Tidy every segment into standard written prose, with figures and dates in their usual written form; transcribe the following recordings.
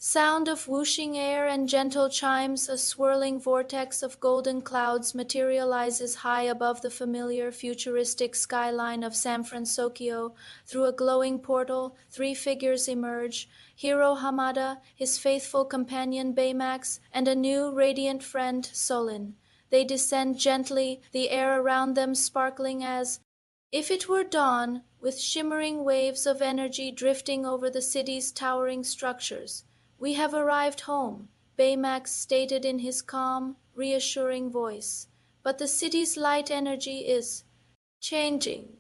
Sound of whooshing air and gentle chimes, a swirling vortex of golden clouds materializes high above the familiar futuristic skyline of San Fransokyo. Through a glowing portal, three figures emerge: Hiro Hamada, his faithful companion Baymax, and a new radiant friend, Solin. They descend gently, the air around them sparkling as if it were dawn, with shimmering waves of energy drifting over the city's towering structures. "We have arrived home," Baymax stated in his calm, reassuring voice. "But the city's light energy is changing."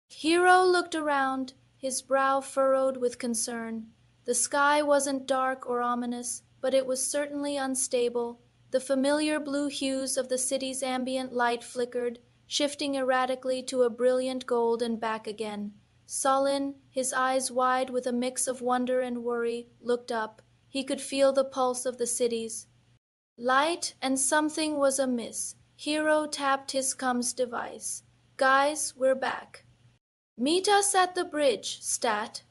Hiro looked around, his brow furrowed with concern. The sky wasn't dark or ominous, but it was certainly unstable. The familiar blue hues of the city's ambient light flickered, shifting erratically to a brilliant gold and back again. Solin, his eyes wide with a mix of wonder and worry, looked up. He could feel the pulse of the city's light, and something was amiss. Hiro tapped his comms device. "Guys, we're back. Meet us at the bridge, Stat."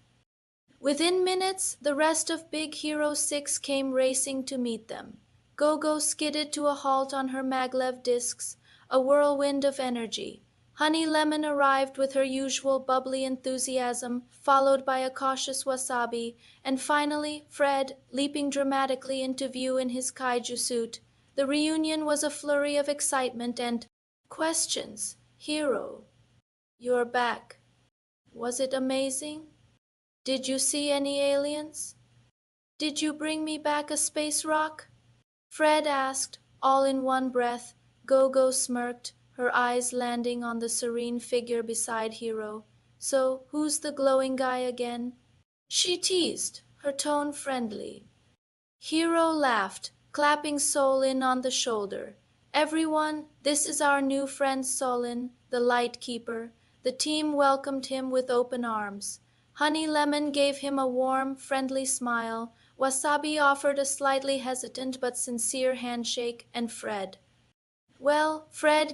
Within minutes, the rest of Big Hero 6 came racing to meet them. Gogo skidded to a halt on her maglev discs, a whirlwind of energy. Honey Lemon arrived with her usual bubbly enthusiasm, followed by a cautious Wasabi, and finally Fred, leaping dramatically into view in his kaiju suit. The reunion was a flurry of excitement and questions. "Hero, you're back. Was it amazing? Did you see any aliens? Did you bring me back a space rock?" Fred asked, all in one breath. Gogo smirked, her eyes landing on the serene figure beside Hiro. "So, who's the glowing guy again?" she teased, her tone friendly. Hiro laughed, clapping Solin on the shoulder. "Everyone, this is our new friend Solin, the Light Keeper." The team welcomed him with open arms. Honey Lemon gave him a warm, friendly smile. Wasabi offered a slightly hesitant but sincere handshake, and Fred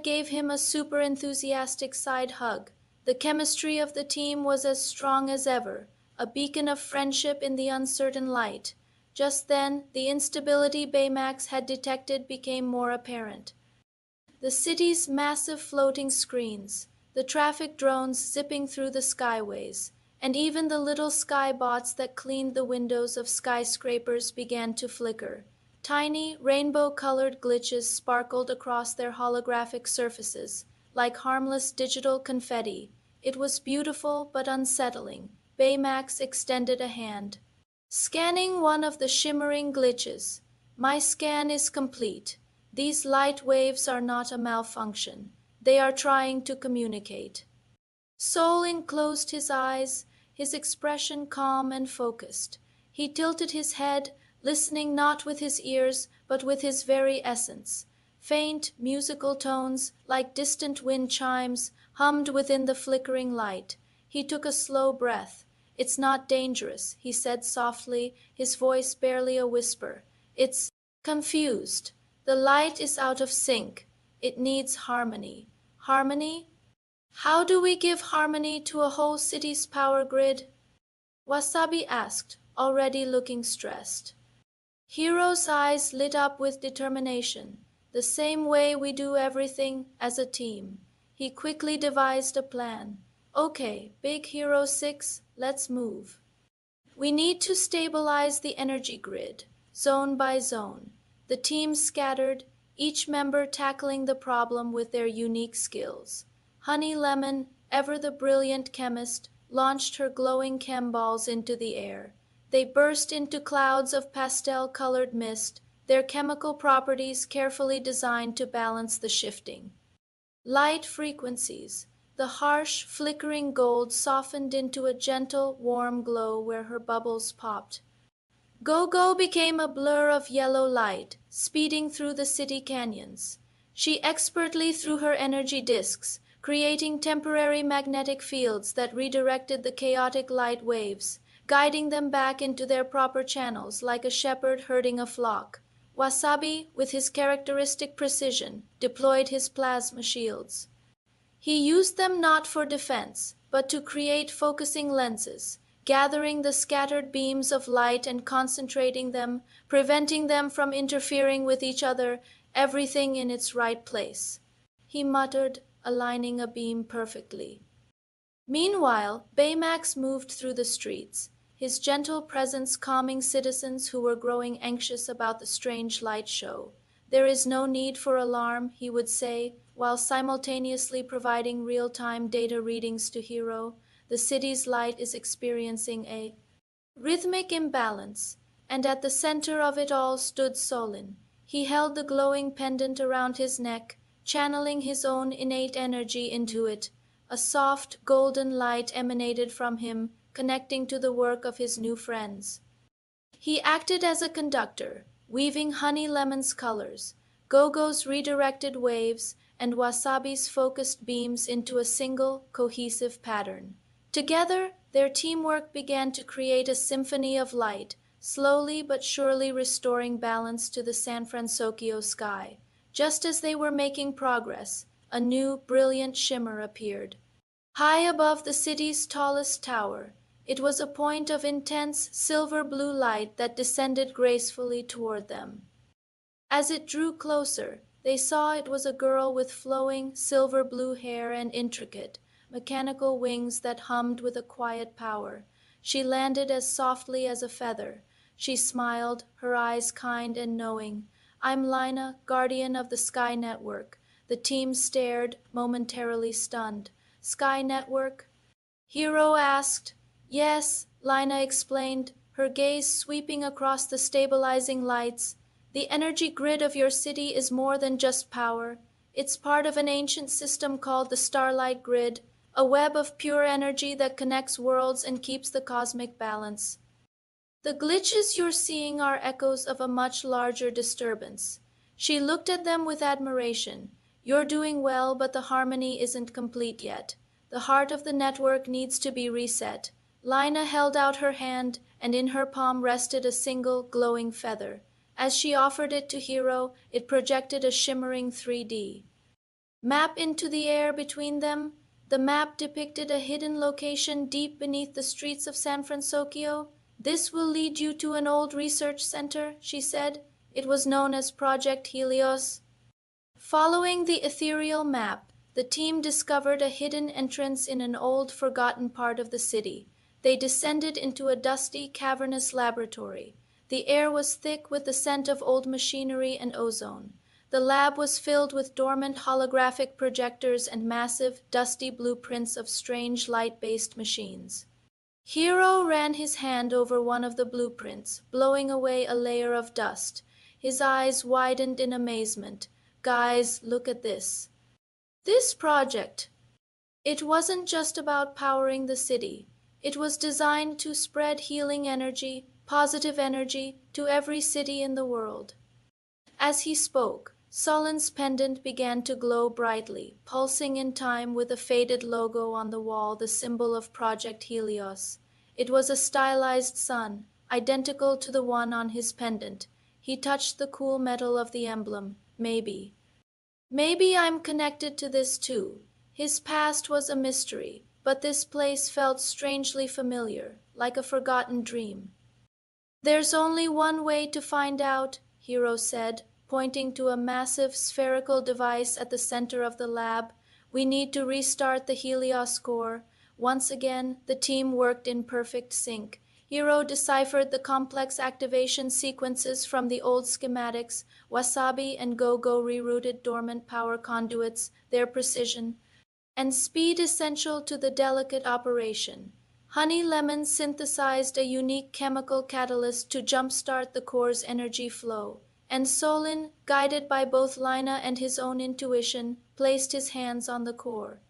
gave him a super enthusiastic side hug. The chemistry of the team was as strong as ever, a beacon of friendship in the uncertain light. Just then, the instability Baymax had detected became more apparent. The city's massive floating screens, the traffic drones zipping through the skyways, and even the little skybots that cleaned the windows of skyscrapers began to flicker. Tiny, rainbow-colored glitches sparkled across their holographic surfaces, like harmless digital confetti. It was beautiful but unsettling. Baymax extended a hand. Scanning one of the shimmering glitches. "My scan is complete. These light waves are not a malfunction. They are trying to communicate." Solin closed his eyes, his expression calm and focused. He tilted his head, listening not with his ears, but with his very essence. Faint, musical tones, like distant wind chimes, hummed within the flickering light. He took a slow breath. "It's not dangerous," he said softly, his voice barely a whisper. "It's confused. The light is out of sync. It needs harmony." "Harmony? How do we give harmony to a whole city's power grid?" Wasabi asked, already looking stressed. Hiro's eyes lit up with determination. "The same way we do everything, as a team." He quickly devised a plan. "Okay, Big Hero 6, let's move. We need to stabilize the energy grid, zone by zone." The team scattered, each member tackling the problem with their unique skills. Honey Lemon, ever the brilliant chemist, launched her glowing chem balls into the air. They burst into clouds of pastel-colored mist, their chemical properties carefully designed to balance the shifting light frequencies. The harsh, flickering gold softened into a gentle, warm glow where her bubbles popped. Go-Go became a blur of yellow light, speeding through the city canyons. She expertly threw her energy discs, creating temporary magnetic fields that redirected the chaotic light waves, guiding them back into their proper channels like a shepherd herding a flock. Wasabi, with his characteristic precision, deployed his plasma shields. He used them not for defense, but to create focusing lenses, gathering the scattered beams of light and concentrating them, preventing them from interfering with each other, everything in its right place. He muttered, aligning a beam perfectly. Meanwhile, Baymax moved through the streets, his gentle presence calming citizens who were growing anxious about the strange light show. There is no need for alarm, he would say, while simultaneously providing real-time data readings to Hiro. The city's light is experiencing a rhythmic imbalance, and at the center of it all stood Solin. He held the glowing pendant around his neck, channeling his own innate energy into it. A soft, golden light emanated from him, connecting to the work of his new friends. He acted as a conductor, weaving Honey Lemon's colors, Gogo's redirected waves, and Wasabi's focused beams into a single, cohesive pattern. Together, their teamwork began to create a symphony of light, slowly but surely restoring balance to the San Fransokyo sky. Just as they were making progress, a new, brilliant shimmer appeared. High above the city's tallest tower, it was a point of intense silver-blue light that descended gracefully toward them. As it drew closer, they saw it was a girl with flowing silver-blue hair and intricate, mechanical wings that hummed with a quiet power. She landed as softly as a feather. She smiled, her eyes kind and knowing. "I'm Lyna, guardian of the Sky Network." The team stared, momentarily stunned. "Sky Network?" Hiro asked. "Yes," Lyna explained, her gaze sweeping across the stabilizing lights. "The energy grid of your city is more than just power. It's part of an ancient system called the Starlight Grid, a web of pure energy that connects worlds and keeps the cosmic balance. The glitches you're seeing are echoes of a much larger disturbance." She looked at them with admiration. "You're doing well, but the harmony isn't complete yet. The heart of the network needs to be reset." Lyna held out her hand, and in her palm rested a single, glowing feather. As she offered it to Hiro, it projected a shimmering 3D map into the air between them. The map depicted a hidden location deep beneath the streets of San Fransokyo. "This will lead you to an old research center," she said. "It was known as Project Helios." Following the ethereal map, the team discovered a hidden entrance in an old, forgotten part of the city. They descended into a dusty, cavernous laboratory. The air was thick with the scent of old machinery and ozone. The lab was filled with dormant holographic projectors and massive, dusty blueprints of strange light-based machines. Hiro ran his hand over one of the blueprints, blowing away a layer of dust. His eyes widened in amazement. "Guys, look at this. This project. It wasn't just about powering the city. It was designed to spread healing energy, positive energy, to every city in the world." As he spoke, Solin's pendant began to glow brightly, pulsing in time with a faded logo on the wall, the symbol of Project Helios. It was a stylized sun, identical to the one on his pendant. He touched the cool metal of the emblem. Maybe I'm connected to this too." His past was a mystery, but this place felt strangely familiar, like a forgotten dream. "There's only one way to find out," Hiro said, pointing to a massive spherical device at the center of the lab. "We need to restart the Helios core." Once again, the team worked in perfect sync. Hiro deciphered the complex activation sequences from the old schematics. Wasabi and Gogo rerouted dormant power conduits, their precision and speed essential to the delicate operation. Honey Lemon synthesized a unique chemical catalyst to jumpstart the core's energy flow. And Solin, guided by both Lyna and his own intuition, placed his hands on the core.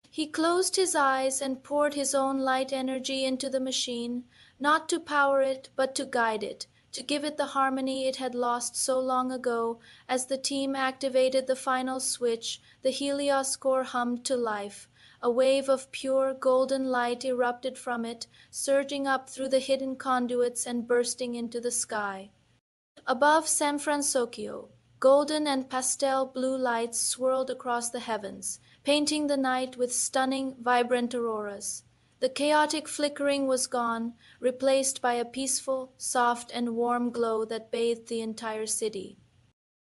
He closed his eyes and poured his own light energy into the machine, not to power it, but to guide it, to give it the harmony it had lost so long ago. As the team activated the final switch, the Helios core hummed to life. A wave of pure, golden light erupted from it, surging up through the hidden conduits and bursting into the sky. Above San Fransokyo, golden and pastel blue lights swirled across the heavens, painting the night with stunning, vibrant auroras. The chaotic flickering was gone, replaced by a peaceful, soft, and warm glow that bathed the entire city.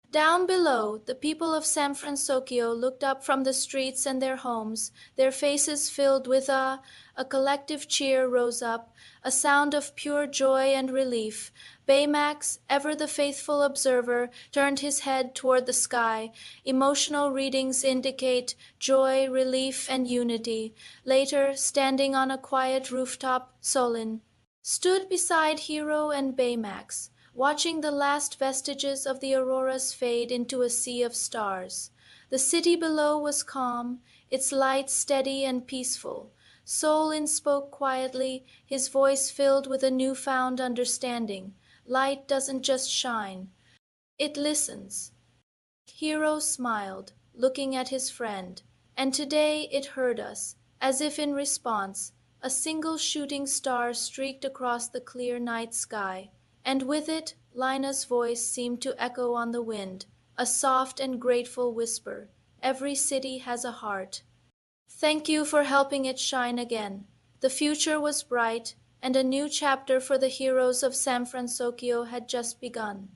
Down below, the people of San Fransokyo looked up from the streets and their homes, their faces filled with a collective cheer rose up, a sound of pure joy and relief. Baymax, ever the faithful observer, turned his head toward the sky. Emotional readings indicate joy, relief, and unity. Later, standing on a quiet rooftop, Solin stood beside Hiro and Baymax, watching the last vestiges of the auroras fade into a sea of stars. The city below was calm, its light steady and peaceful. Solin spoke quietly, his voice filled with a newfound understanding. Light doesn't just shine, it listens. Hiro smiled, looking at his friend, and today it heard us, as if in response. A single shooting star streaked across the clear night sky, and with it Lyna's voice seemed to echo on the wind, a soft and grateful whisper. Every city has a heart. Thank you for helping it shine again. The future was bright, and a new chapter for the heroes of San Fransokyo had just begun.